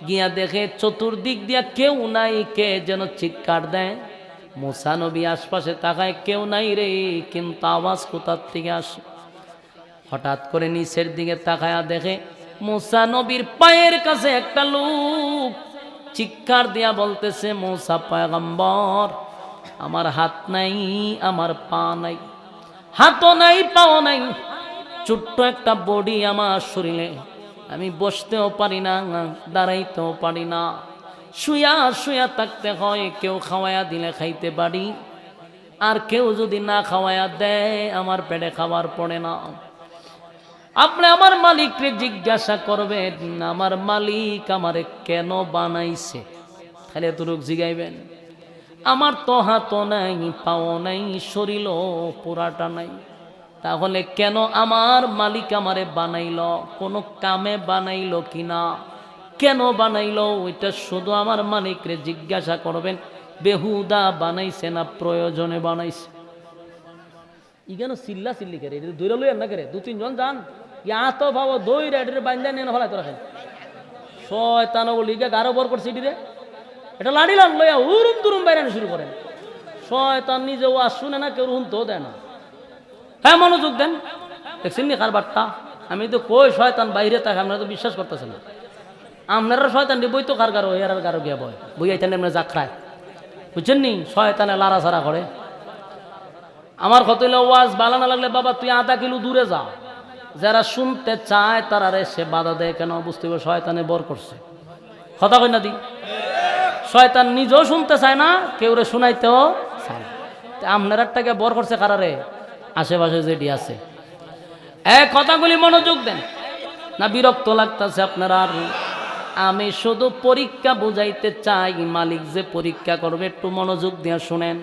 গিয়া দেখে চতুর্দিক দিয়া কেউ নাই, কে যেন চিৎকার দেয়। মুসা নবী আশপাশে তাকায়, কেউ নাই রে, কিন্তু আওয়াজ কোথার থেকে আসে। হঠাৎ করে নিচের দিকে তাকায়া দেখে মুসা নবীর পায়ের কাছে একটা লোক চিৎকার দিয়া বলতেছে মুসা পয়গম্বর, আমার হাত নাই, আমার পা নাই, হাতও নাই পাও নাই, ছোট্ট একটা বডি আমার শরীরে, আমি বসতেও পারি না, দাঁড়াইতেও পারি না, শুয়া শুয়া থাকতে হয়। কেউ খাওয়ায়া দিলে খাইতে পারি, আর কেউ যদি না খাওয়ায়া দেয় আমার পেটে খাবার পড়ে না। আপনি আমার মালিককে জিজ্ঞাসা করবেন আমার মালিক আমারে কেন বানাইছে, খালি এতটুকু জিগাইবেন। আমার তো হাতও নাই পাও নাই, শরীরও পুরাটা নাই, তাহলে কেন আমার মালিক আমারে বানাইল, কোনো কামে বানাইল কিনা, কেন বানাইল, ওইটা শুধু আমার মালিকরে জিজ্ঞাসা করবেন। বেহুদা বানাইছে না প্রয়োজনে বানাইছে। ইগানো চিল্লা চিল্লি করে দৌড়া লই না করে, দু তিনজন যান ইয়া তো ভাবো দই রেডের বান্ধা নিয়ে হলাই তো রাখেন, শয়তান লিগা গারো বর করছে এটিরে, এটা লাড়ি লান লইয়া উরুম তুরুম বাইরে শুরু করেন। শয়তান নিজে ও শুনে না, কেউ রুম তো দেয় না। হ্যাঁ মনোযোগ দেন, দেখছেন নি কারবারটা, আমি তো কই শয়তান বাইরে থাকে, আপনারা তো বিশ্বাস করতেছেন না। আপনারা শয়তান বই তো কার গারো এর গারো গিয়া বয় বই আইতেন আপনার জাখরায়, বুঝছেন নি, শয়তানে লাড়া ছাড়া করে। আমার কত ওয়াজ ভালো না লাগলে বাবা তুই আধা কিলো দূরে যা, যারা শুনতে চায় তারা সে বাধা দেয় কেন, বুঝতে হবে শয়তানে বর করছে। কথা কই না দি, শয়তান নিজেও শুনতে চায় না, কেউ রে শুনাইতেও চায়। আপনার একটাকে বর করছে কারারে, আশেপাশে যেটি আছে। কথাগুলি মনোযোগ দেন না, বিরক্ত লাগতেছে আপনারা। আর আমি শুধু পরীক্ষা বুঝাইতে চাই, মালিক যে পরীক্ষা করবে একটু মনোযোগ দিয়ে শুনেন।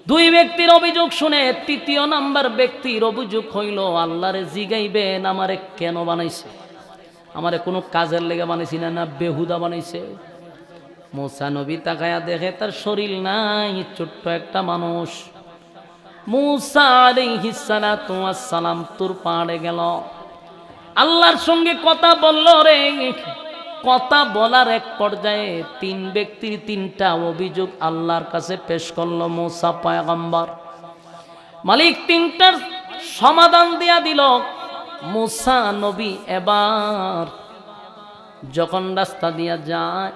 দুই ব্যক্তির অভিযোগ শুনে তৃতীয় নাম্বার ব্যক্তির অভিযোগ হইল, আল্লাহরে জিগাইবেন আমারে কেন বানাইছে, আমারে কোনো কাজের লেগে বানাইছি না, না বেহুদা বানাইছে। মুসা নবী তাকায়া দেখে তার শরীর নাই, ছোট্ট একটা মানুষ। মুসা আলাইহিস সালাতু ওয়াস সালাম তুর পাহাড়ে গেল, আল্লাহর সঙ্গে কথা বলল রে। কথা বলার এক পর্যায়ে তিন ব্যক্তির তিনটা অভিযোগ আল্লাহর কাছে পেশ করলো মুসা পয়গম্বর। মালিক তিনটার সমাধান দিয়া দিল। মুসা নবী এবার যখন রাস্তা দিয়া যায়,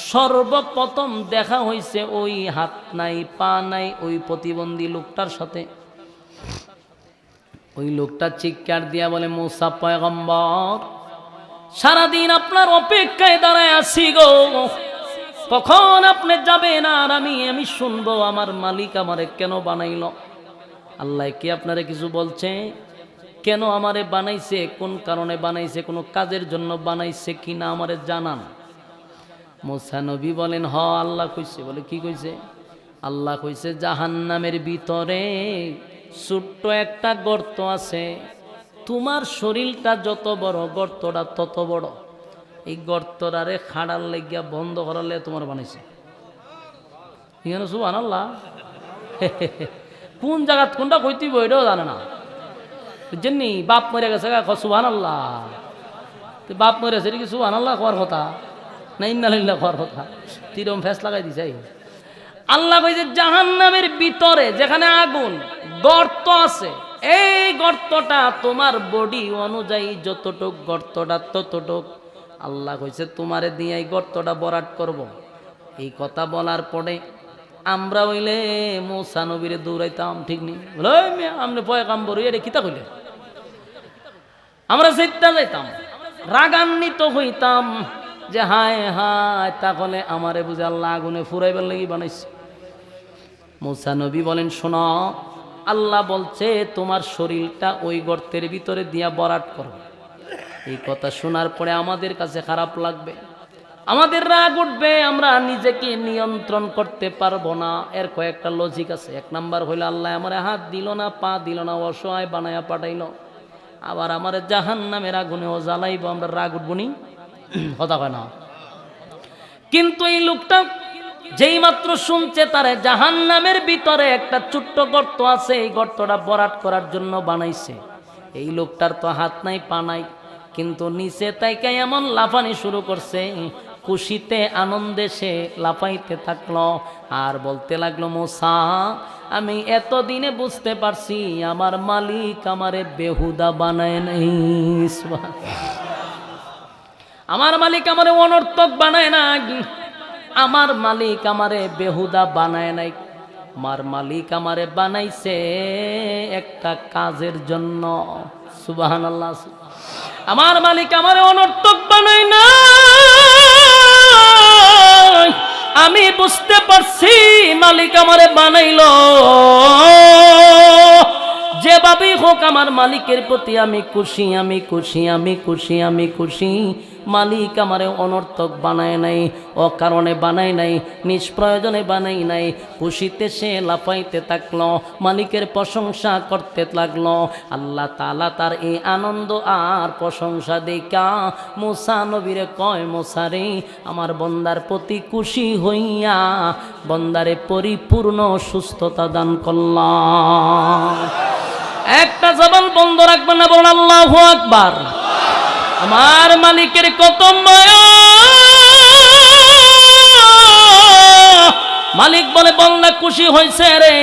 সর্বপ্রথম দেখা হইছে ওই হাত নাই পা নাই ওই প্রতিবন্ধী লোকটার সাথে। ওই লোকটা চিৎকার দিয়া বলে, মুসা পয়গম্বর, সারাদিন আপনার অপেক্ষায় দাঁড়ায় আছি গো, কখন আপনি যাবেন আর আমি শুনবো আমার মালিক আমারে কেন বানাইল। আল্লাহ কি আপনারে কিছু বলছে? কেন আমারে বানাইছে, কোন কারণে বানাইছে, কোনো কাজের জন্য বানাইছে কিনা আমারে জানান। মুসা নবী বলেন, হ আল্লাহ কইছে। বলে কি কইছে? আল্লাহ কইছে জাহান্নামের ভিতরে ছোট্ট একটা গর্ত আছে, তোমার শরীরটা যত বড় গর্তটা তত বড়। এই গর্তটারে খাড়ার লেগিয়া বন্ধ করার লেগে তোমার বানাইছে। এখানে সুবহানাল্লাহ, কোন জায়গা কোনটা কইতে এটাও জানে না। বুঝছেন? বাপ মরে গেছে সুবহানাল্লাহ, বাপ মরে গেছে কি সুবহানাল্লাহ হওয়ার কথা না ইন্নালিল্লাহ হওয়ার কথা? তিরম ফেস লাগাই দিছে। আল্লাহ কইছে জাহান্নামের ভিতরে যেখানে আগুন গর্ত আছে, এই গর্তটা তোমার বডি অনুযায়ী যতটুক গর্তটা ততটুক। আল্লাহ কইছে তোমারে দিয়ে এই গর্তটা বরাট করব। এই কথা বলার পরে আমরা হইলে মুসা নবীরে দৌড়াইতাম, ঠিক নেই? আমরা পয়গাম্বর এটা কিতা কইলে আমরা জিততে যাইতাম, রাগান্বিত হইতাম যে হায় হায়, তাহলে আমারে বুঝে আল্লাহ আগুনে ফুরাইবার লাগি বানাইছে। মুসা নবী বলেন, শোনো, আল্লাহ বলছে তোমার শরীরটা ওই গর্তের ভিতরে দিয়া বরাট করো। এই কথা শোনার পরে আমাদের কাছে খারাপ লাগবে, আমাদের রাগ উঠবে, আমরা নিজেকে নিয়ন্ত্রণ করতে পারবো না। এর কয়েকটা লজিক আছে। এক নাম্বার হইল, আল্লাহ আমারে হাত দিল না, পা দিল না, অসহায় বানায়া পাঠাইল, আবার আমারে জাহান্নামের আগুনেও জ্বালাইব, আমরা রাগ উঠবো নি? কথা কয় না। কিন্তু এই লোকটা যেই মাত্র শুনছে তারে জাহান্নামের ভিতরে একটা ছোট্ট গর্ত আছে, এই গর্তটা বরাট করার জন্য বানাইছে। এই লোকটার তো হাত নাই পা নাই, কিন্তু নিচে তাইকে এমন লাফানি শুরু করছে, খুশিতে আনন্দে সে লাফাইতে থাকলো আর বলতে লাগলো, মুসা, আমি এতদিনে বুঝতে পারছি আমার মালিক আমারে বেহুদা বানায় নাই। আমার মালিক আমারে অনর্থক বানায় না, আমার মালিক আমারে বেহুদা বানায় নাই। আমার মালিক আমারে বানাইছে একটা কাজের জন্য। সুবহানাল্লাহ। আমার মালিক আমারে অনর্থক বানায় না, আমি বুঝতে পারছি মালিক আমারে বানাইলো যেভাবেই হোক আমার মালিকের প্রতি আমি খুশি, আমি খুশি, আমি খুশি, আমি খুশি। মালিক আমারে অনর্থক বানায় নাই, অকারণে বানায় নাই, নিষ্প্রয়োজনে বানাই নাই। খুশিতে সে লাফাইতে থাকলো, মালিকের প্রশংসা করতে লাগলো। আল্লাহ তাআলা তার এই আনন্দ আর প্রশংসা দেখা মুসা নবীরে কয়, মুসা রে, আমার বন্দার প্রতি খুশি হইয়া বন্দারে পরিপূর্ণ সুস্থতা দান করলাম। একটা জবান বন্ধ রাখবেন না, বলুন আল্লাহু আকবার। আমার মালিকের কত মায়া। মালিক বলে, বন্দা খুশি হয়েছে রে,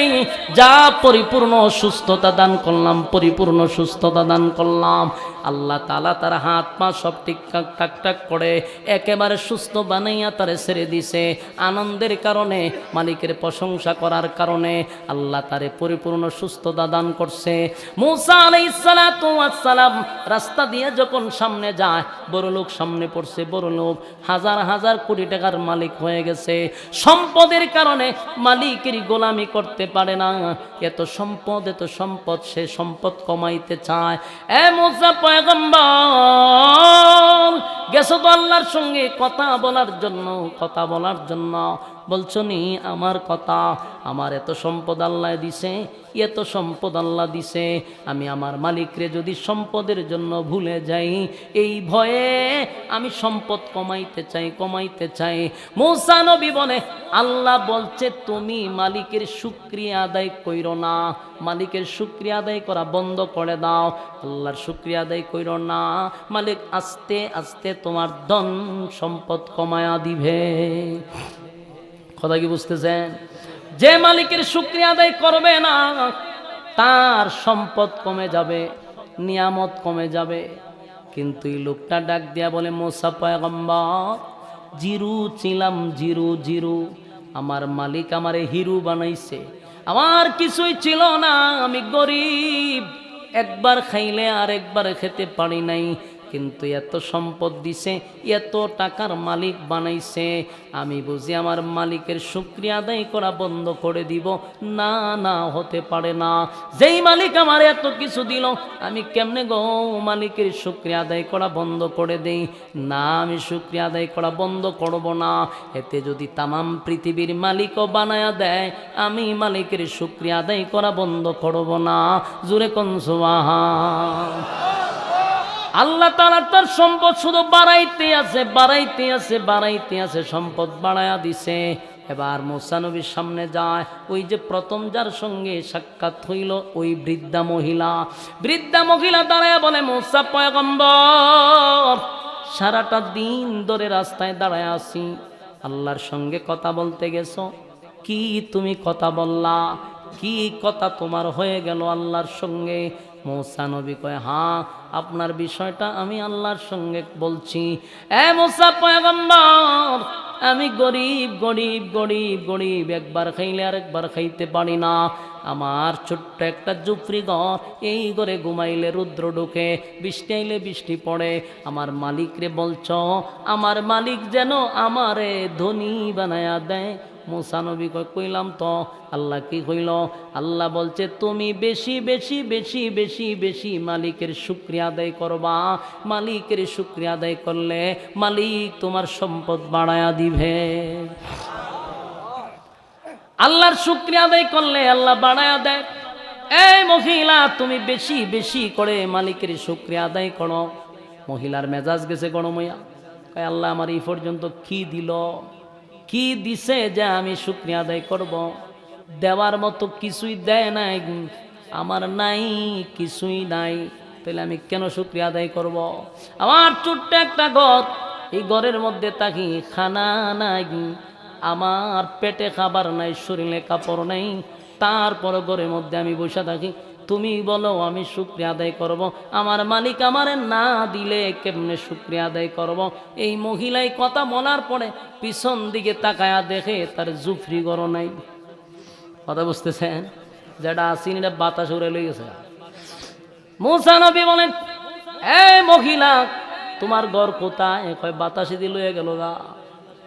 যা পরিপূর্ণ সুস্থতা দান করলাম, পরিপূর্ণ সুস্থতা দান করলাম। আল্লাহ তাআলা তার হাত পা সব ঠিকঠাক টাকটাক করে একেবারে সুস্থ বানাইয়া তারে ছেড়ে দিছে। আনন্দের কারণে, মালিকের প্রশংসা করার কারণে আল্লাহ তারে পরিপূর্ণ সুস্থতা দান করছে। মুসা আলাইহিস সালাতু ওয়াস সালাম রাস্তা দিয়ে যখন সামনে যায়, বড় লোক সামনে পড়ছে, বড় লোক হাজার হাজার কোটি টাকার মালিক হয়ে গেছে। সম্পদের কারণে মালিকের গোলামি করতে পারে না। এত সম্পদ, এত সম্পদ, সে সম্পদ কমাইতে চায়। এ মুসা পয়গম্বর, গেছো তো আল্লাহর সঙ্গে কথা বলার জন্য, কথা বলার জন্য। বলছো নি আমার কথা? আমার এত সম্পদ আল্লাহ দিছে, এত সম্পদ আল্লাহ দিছে, আমি আমার মালিকরে যদি সম্পদের জন্য ভুলে যাই, এই ভয়ে আমি সম্পদ কমাইতে চাই। মূসা নবী বলে, আল্লাহ বলছে তুমি মালিকের শুকরিয়া আদায় কইরো না, মালিকের শুকরিয়া আদায় করা বন্ধ করে দাও, আল্লাহর শুকরিয়া আদায় কইরো না, মালিক আস্তে আস্তে তোমার ধন সম্পদ কমায়া দিবে। কথা কি বুঝতেছেন? যে মালিকের শুকরিয়া আদায় করবে না তার সম্পদ কমে যাবে, নিয়ামত কমে যাবে। কিন্তু এই লোকটা ডাক দিয়া বলে, মূসা পয়গম্বর, জিরু ছিলাম জিরু, আমার মালিক আমারে হিরু বানাইছে, আমার কিছুই ছিল না, আমি গরিব, একবার খাইলে আর একবার খেতে পারি নাই, কিন্তু এত সম্পদ দিছে, এত টাকার মালিক বানাইছে, আমি বুঝি আমার মালিকের শুকরিয়া আদায় করা বন্ধ করে দিব? না না, হতে পারে না। যেই মালিক আমার এত কিছু দিল, আমি কেমনে গো মালিকের শুকরিয়া আদায় করা বন্ধ করে দেই? না, আমি শুকরিয়া আদায় করা বন্ধ করব না। এতে যদি তামাম পৃথিবীর মালিকও বানায়া দেয়, আমি মালিকের শুকরিয়া আদায় করা বন্ধ করব না। জোরে কোন সুবহান। আল্লাহ তাআলা তার সম্পদ শুধু বাড়াইতে আছে, সম্পদ বাড়ায়া দিছে। এবার মূসা নবীর সামনে যায়, ওই যে প্রথম যার সঙ্গে সাক্ষাৎ হইল, ওই বৃদ্ধা মহিলা দাঁড়ায় বলে, মূসা পয়গম্বর, সারাটা দিন ধরে রাস্তায় দাঁড়ায় আছি, আল্লাহর সঙ্গে কথা বলতে গেছো, কি তুমি কথা বললা? কি কথা তোমার হয়ে গেল আল্লাহর সঙ্গে? মূসা নবী কয়, হ্যাঁ, আপনার বিষয়টা আমি আল্লাহর সঙ্গে বলছি। মূসা পয়গম্বর, আমি গরিব, একবার খাইলে আর একবার খাইতে পারি না, আমার ছোট্ট একটা জুফরি ঘর, এই ঘরে ঘুমাইলে রুদ্র ঢুকে, বৃষ্টি আইলে বৃষ্টি পড়ে, আমার মালিকরে বলছ, আমার মালিক যেন আমারে ধনী বানায়া দেয়। মূসা নবী কইলাম তো। আল্লাহ কি কইল? আল্লাহ বলছে, তুমি বেশি মালিকের শুকরিয়া আদায় করবা, মালিকের শুকরিয়া আদায় করলে মালিক তোমার সম্পদ বাড়ায়া দিবে। আল্লাহর শুকরিয়া আদায় করলে আল্লাহ বাড়ায়া দেয়। এই মহিলা, তুমি বেশি করে মালিকের শুকরিয়া আদায় করো। মহিলার মেজাজ গেছে গরম হইয়া, আল্লাহ আমার এই পর্যন্ত কি দিল, কি দিছে যে আমি শুকরিয়া আদায় করব? দেওয়ার মতো কিছুই দেয় নাই, আমার নাই, কিছুই নাই, তাহলে আমি কেন শুকরিয়া আদায় করব? আমার ছোট্ট একটা ঘর, এই ঘরের মধ্যে থাকি, খানা নাই, আমার পেটে খাবার নাই, শরীরে কাপড় নাই, তারপর ঘরের মধ্যে আমি বসে থাকি, তুমি বলো আমি শুকরিয়া আদায় করব? আমার মালিক আমারে না দিলে কেমনে শুকরিয়া আদায় করব? এই মহিলাই কথা বলার পরে পিছন দিকে তাকায়া দেখে তার জুফরি ঘর নাই। কথা বুঝতেছেন? যেটা আসিনিটা বাতাস উড়ে লই গেছে। মূসা নবী বলেন, এই মহিলা, তোমার ঘর কোথায়? কয়, বাতাসে দিয়ে লইয়া গেল গা।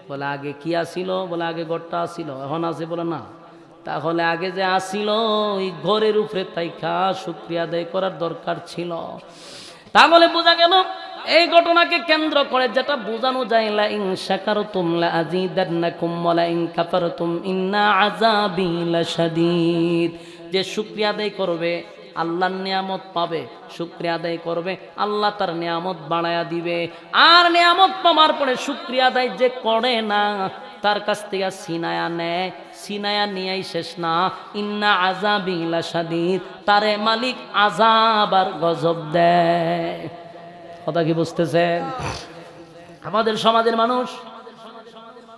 বলে, আগে কি আসিল? বলে, আগে ঘরটা আসিল, এখন আছে? বলে, না। তাহলে আগে যে আসিল, ওই ঘরের উপরে তাইখা শুকরিয়া আদায় করার দরকার ছিল। তাহলে বোঝা গেল, এই ঘটনাকে কেন্দ্র করে যেটা বোঝানো যায়, লা ইন শাকারতুম লা আযীদান্নাকুম ওয়া লা ইন কাফারতুম ইন্না আযাবি লাশাদীদ। যে শুকরিয়া আদায় করবে আল্লাহর নিয়ামত পাবে, শুকরিয়া আদায় করবে আল্লাহ তার নিয়ামত বাড়ায়া দিবে। আর নিয়ামত পাওয়ার পরে শুকরিয়া আদায় যে করে না, তার কাছ থেকে সিনায়া নেয়, সিনায়া নিয়েই শেষ না, ইন্না আযাবি লাশাদীদ, তারে মালিক আযাব আর গজব দেয়। কথা কি বুঝতেছেন? আমাদের সমাজের মানুষ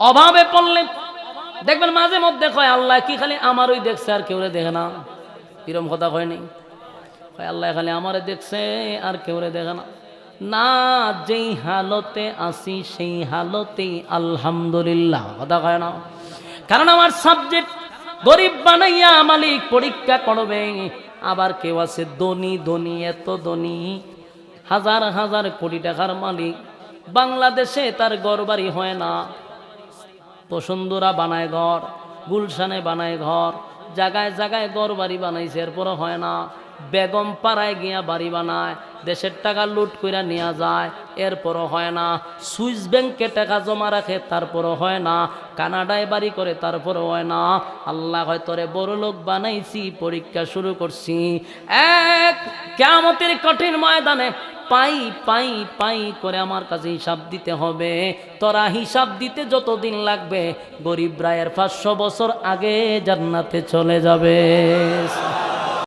অভাবে পড়লে দেখবেন মাঝে মধ্যে কয়, আল্লাহ কি খালি আমারই দেখছে আর কেউ দেখে না? এরকম কথা হয়নি? আল্লাহ খালি আমারে দেখছে আর কেউ দেখে না। না, যেই হালতে আসি সেই হালতেই আলহামদুলিল্লাহ। কথা কয় না? কারণ আমার সাবজেক্ট গরিব বানাইয়া মালিক পরীক্ষা করবে। আবার কেউ আছে ধনী, এত ধনী, হাজার কোটি টাকার মালিক, বাংলাদেশে তার ঘর বাড়ি হয় না, বসুন্ধরা বানায় ঘর, গুলশানে বানায় ঘর, জায়গায় ঘর বাড়ি বানাইছে, এরপরও হয় না। বেগম পাড়ায় গিয়া বাড়ি বানায়, দেশের টাকা লুট কইরা নিয়ে যায়, এরপরও হয় না। সুইস ব্যাংকে টাকা জমা রাখে, তারপরও হয় না। কানাডায় বাড়ি করে, তারপরও হয় না। আল্লাহ হয় তোরে বড় লোক বানাইছি, পরীক্ষা শুরু করছি। এক কিয়ামতের কঠিন ময়দানে পাই পাই পাই করে আমার কাছে হিসাব দিতে হবে। তোরা হিসাব দিতে যতদিন লাগবে, গরিব রায়ের 500 বছর আগে জান্নাতে চলে যাবে।